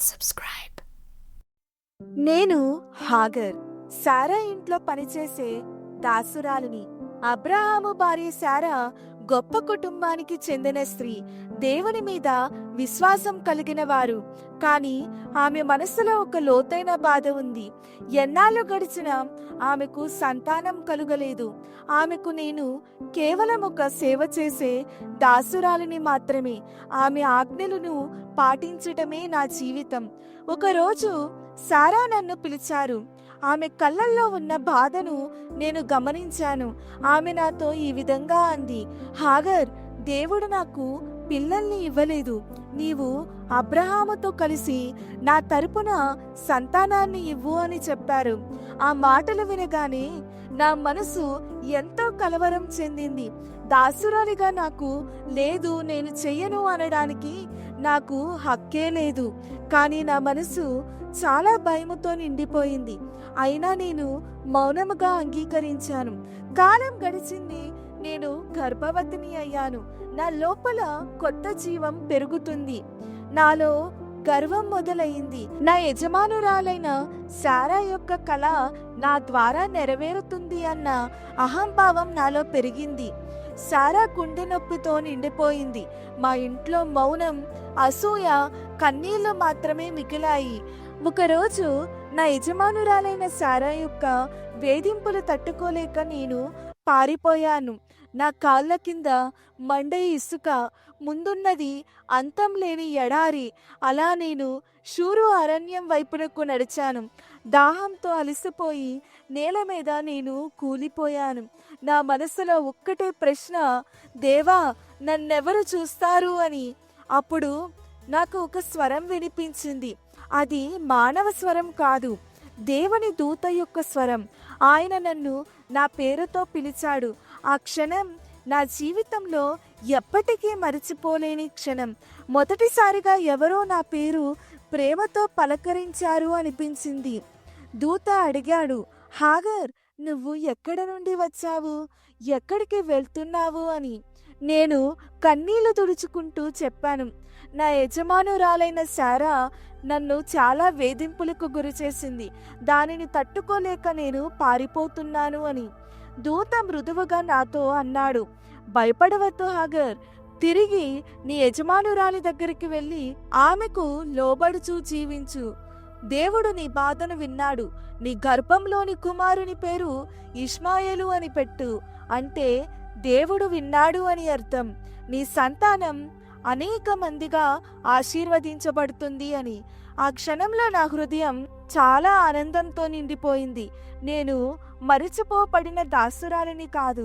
subscribe. నేను Hagar, Sarah ఇంట్లో పనిచేసే దాసురాలిని. అబ్రహాము భార్య శారా గొప్ప కుటుంబానికి చెందిన స్త్రీ, దేవుని మీద విశ్వాసం కలిగిన వారు. కానీ ఆమె మనసులో ఒక లోతైన బాధ ఉంది. ఎన్నాళ్ళు గడిచినా ఆమెకు సంతానం కలుగలేదు. ఆమెకు నేను కేవలం ఒక సేవ చేసే దాసురాలిని మాత్రమే. ఆమె ఆజ్ఞలను పాటించటమే నా జీవితం. ఒకరోజు శారా నన్ను పిలిచారు. ఆమె కళ్ళల్లో ఉన్న బాధను నేను గమనించాను. ఆమె నాతో ఈ విధంగా అంది, హాగర్, దేవుడు నాకు పిల్లల్ని ఇవ్వలేదు. నీవు అబ్రహాముతో కలిసి నా తరపున సంతానాన్ని ఇవ్వు అని చెప్పారు. ఆ మాటలు వినగానే నా మనసు ఎంతో కలవరం చెందింది. దాసురాలిగా నాకు లేదు, నేను చెయ్యను అనడానికి నాకు హక్కే లేదు. కానీ నా మనసు చాలా భయముతో నిండిపోయింది. అయినా నేను మౌనముగా అంగీకరించాను. కాలం గడిచింది. నేను గర్భవతిని అయ్యాను. నా లోపల కొత్త జీవం పెరుగుతుంది. నాలో గర్వం మొదలైంది. నా యజమానురాలైన శారా యొక్క కళ నా ద్వారా నెరవేరుతుంది అన్న అహంభావం నాలో పెరిగింది. శారా గుండె నొప్పితో నిండిపోయింది. మా ఇంట్లో మౌనం, అసూయ, కన్నీళ్లు మాత్రమే మిగిలాయి. ఒకరోజు నా యజమానురాలైన శారా యొక్క వేధింపులు తట్టుకోలేక నేను పారిపోయాను. నా కాళ్ళ కింద మండే ఇసుక, ముందున్నది అంతం లేని ఎడారి. అలా నేను షూరు అరణ్యం వైపునకు నడిచాను. దాహంతో అలసిపోయి నేల మీద నేను కూలిపోయాను. నా మనసులో ఒక్కటే ప్రశ్న, దేవా, నన్నెవరు చూస్తారు అని. అప్పుడు నాకు ఒక స్వరం వినిపించింది. అది మానవ స్వరం కాదు, దేవుని దూత యొక్క స్వరం. ఆయన నన్ను నా పేరుతో పిలిచాడు. ఆ క్షణం నా జీవితంలో ఎప్పటికీ మరిచిపోలేని క్షణం. మొదటిసారిగా ఎవరో నా పేరు ప్రేమతో పలకరించారు అనిపించింది. దూత అడిగాడు, హాగర్, నువ్వు ఎక్కడ నుండి వచ్చావు, ఎక్కడికి వెళ్తున్నావు అని. నేను కన్నీళ్లు తుడుచుకుంటూ చెప్పాను, నా యజమానురాలైన శారా నన్ను చాలా వేధింపులకు గురి చేసింది. దానిని తట్టుకోలేక నేను పారిపోతున్నాను అని. దూత మృదువుగా నాతో అన్నాడు, భయపడవద్దు హాగర్, తిరిగి నీ యజమానురాలి దగ్గరికి వెళ్ళి ఆమెకు లోబడుచూ జీవించు. దేవుడు నీ బాధను విన్నాడు. నీ గర్భంలోని కుమారుని పేరు ఇష్మాయేలు అని పెట్టు. అంటే దేవుడు విన్నాడు అని అర్థం. నీ సంతానం అనేక మందిగా ఆశీర్వదించబడుతుంది అని. ఆ క్షణంలో నా హృదయం చాలా ఆనందంతో నిండిపోయింది. నేను మరిచిపోబడిన దాసురాలిని కాదు,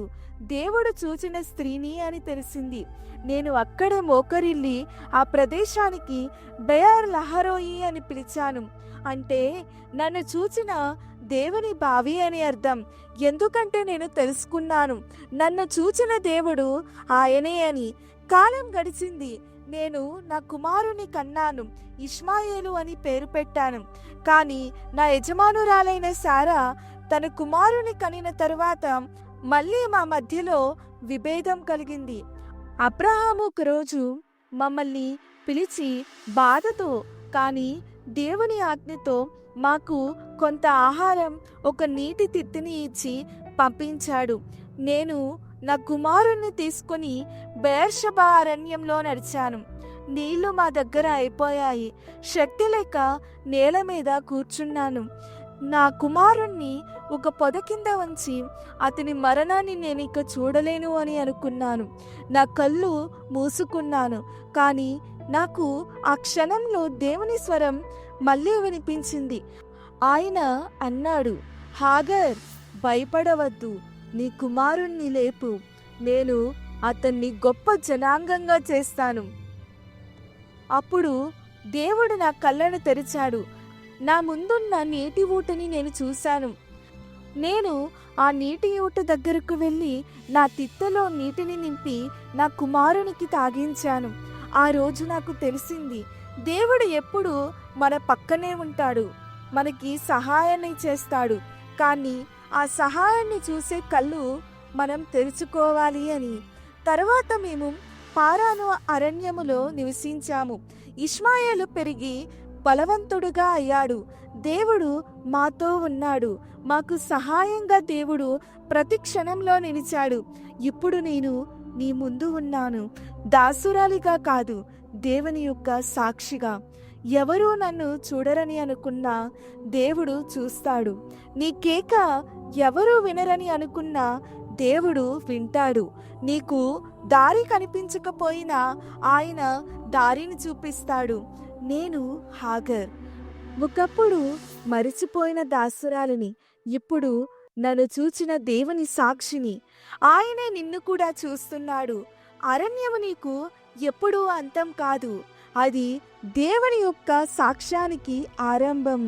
దేవుడు చూచిన స్త్రీని అని తెలిసింది. నేను అక్కడే మోకరిల్లి ఆ ప్రదేశానికి బెయర్ లహరోయి అని పిలిచాను. అంటే నన్ను చూచిన దేవుని బావి అని అర్థం. ఎందుకంటే నేను తెలుసుకున్నాను, నన్ను చూచిన దేవుడు ఆయనే అని. కాలం గడిచింది. నేను నా కుమారుని కన్నాను. ఇష్మాయేలు అని పేరు పెట్టాను. కానీ నా యజమానురాలైన శారా తన కుమారుని కనిన తరువాత మళ్ళీ మా మధ్యలో విభేదం కలిగింది. అబ్రహాము ఒకరోజు మమ్మల్ని పిలిచి బాధతో, కానీ దేవుని ఆజ్ఞతో మాకు కొంత ఆహారం, ఒక నీటి తిత్తిని ఇచ్చి పంపించాడు. నేను నా కుమారుణ్ణి తీసుకుని బెయర్షెబా అరణ్యంలో నడిచాను. నీళ్లు మా దగ్గర అయిపోయాయి. శక్తి లేక నేల మీద కూర్చున్నాను. నా కుమారుణ్ణి ఒక పొద కింద ఉంచి అతని మరణాన్ని నేను ఇక చూడలేను అని అనుకున్నాను. నా కళ్ళు మూసుకున్నాను. కానీ నాకు ఆ క్షణంలో దేవుని స్వరం మళ్ళీ వినిపించింది. ఆయన అన్నాడు, హాగర్, భయపడవద్దు, నీ కుమారుణ్ణి లేపు. నేను అతన్ని గొప్ప జనాంగంగా చేస్తాను. అప్పుడు దేవుడు నా కళ్ళను తెరిచాడు. నా ముందున్న నీటి ఊటని నేను చూశాను. నేను ఆ నీటి ఊట దగ్గరకు వెళ్ళి నా తిత్తలో నీటిని నింపి నా కుమారునికి తాగించాను. ఆ రోజు నాకు తెలిసింది, దేవుడు ఎప్పుడు మన పక్కనే ఉంటాడు, మనకి సహాయాన్ని చేస్తాడు. కానీ ఆ సహాయాన్ని చూసే కళ్ళు మనం తెరుచుకోవాలి అని. తర్వాత మేము పారాను అరణ్యములో నివసించాము. ఇష్మాయేలు పెరిగి బలవంతుడుగా అయ్యాడు. దేవుడు మాతో ఉన్నాడు. మాకు సహాయంగా దేవుడు ప్రతి క్షణంలో నిలిచాడు. ఇప్పుడు నేను నీ ముందు ఉన్నాను, దాసురాలిగా కాదు, దేవుని యొక్క సాక్షిగా. ఎవరూ నన్ను చూడరని అనుకున్నా దేవుడు చూస్తాడు. నీ కేక ఎవరూ వినరని అనుకున్నా దేవుడు వింటాడు. నీకు దారి కనిపించకపోయినా ఆయన దారిని చూపిస్తాడు. నేను హాగర్, ఒకప్పుడు మరిచిపోయిన దాసురాలిని, ఇప్పుడు నన్ను చూచిన దేవుని సాక్షిని. ఆయనే నిన్ను కూడా చూస్తున్నాడు. అరణ్యము నీకు ఎప్పుడూ అంతం కాదు, అది దేవుని యొక్క సాక్ష్యానికి ఆరంభం.